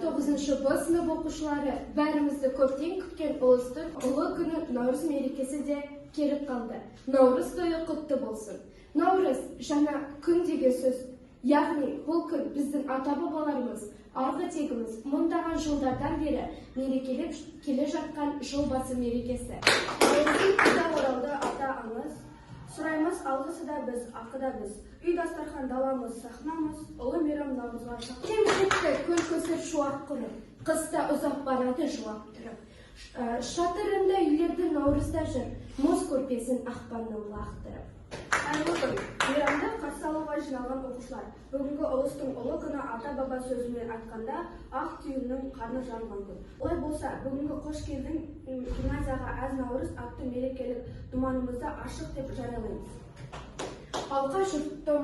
9-шы Б сынып оқушылары бәрімізді көптен күткен ұлыстың ұлы күні Наурыз мерекесі де келіп қалды. Наурыз тойы құтты болсын. Наурыз жаңа күн деген сөз. Яғни бұл күн біздің ата-бабаларымыз, арғы тегіміз мыңдаған жылдардан бері мерекелеп келе жатқан жыл басы мерекесі. Наурыздың қайда оралды ата-аңыз, сұраймыз алғысы да біз, ақы да біз. Үй дастархан даламыз, сахнамыз, ұлы мейрам наурызға шақырды. Кем-кетті көл көсір шуақ күні, қыста ұзақ барады жуақ тұрып. Шатырында үйлерді наурызда жүр, мұз көрпесін ақпанның лақтырып. Қайырлы күн, мейрамды қарсы алуға жиналған оқушылар. Бүгінгі ұлыстың ұлы күні ата-баба сөзімен айтқанда, ақ түйіннің қарны жанған күн. Олай болса, бүгінгі қош келдің гимназияға әз наурыз атты мерекелік думанымызды ашық деп жариялаймыз. Алқа жұрттым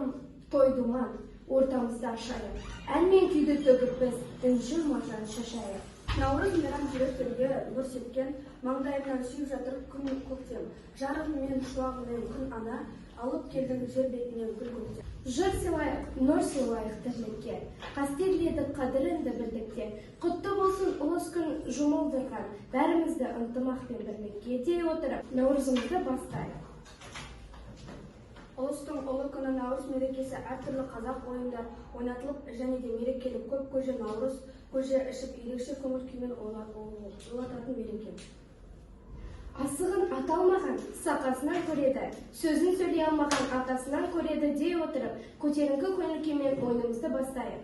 той думан, ортамызда шайып. Ән мен күйді төгіп біз, інжір мажан шашайып. Наурыз мейрам жүректерге өрс еткен, маңдайымнан сүйіп жатыр күн көктем. Жарығымен шуағымен күн ана, алып келдің жер бетінен гүл көктем. Жыр сыйлайық, нұр сыйлайық тірлікке, қастерледік қадірінді бірлікте. Құтты болсын ұлыс күн жұмылдырған, бәрімізді ынтымақпен бірлікке дей отырып, наурызымызды бастайық. Ұлыстың ұлы күні Наурыз мерекесі әртүрлі қазақ ойындар ойнатылып және де мерекелік көп көже Наурыз көже ішіп ерекше көңіл күймен ойлататын мереке. Асығын ата алмаған сақасынан көреді, сөзін сөйлей алмаған атасынан көреді дей отырып, көтеріңкі көңіл күймен ойынымызды бастайық.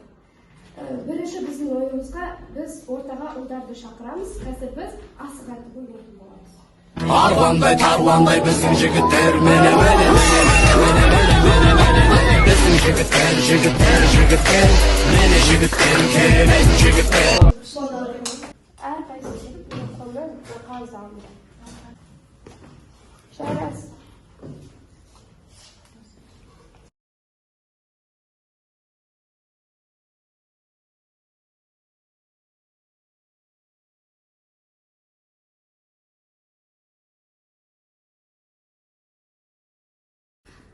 Бірінші біздің ойынымызға біз ортаға ұлдарды шақырамыз, қазір біз асығатып ойнайтын боламыз. Арвандай тарландай біздің жігіттер, біздің жігіттер, мені жігіттер, керек жігіттер. Әр қайсы қолынан қағаз алынды. Жарас.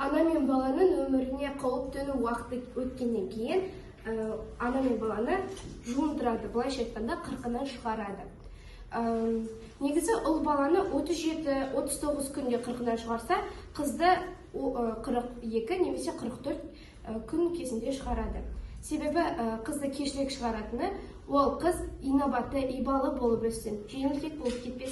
Ана мен баланың өміріне қауіп төніп уақыты өткеннен кейін, ана мен баланы жұмылдырады, былайша айтқанда қырқынан шығарады. Негізі ұл баланы 37-39 күнде қырқынан шығарса, қызды 42 немесе 44 күн кезінде шығарады. Себебі қызды кешірек шығаратыны, ол қыз инабатты, ибалы болып өссін, жеңілтек болып кетпесін.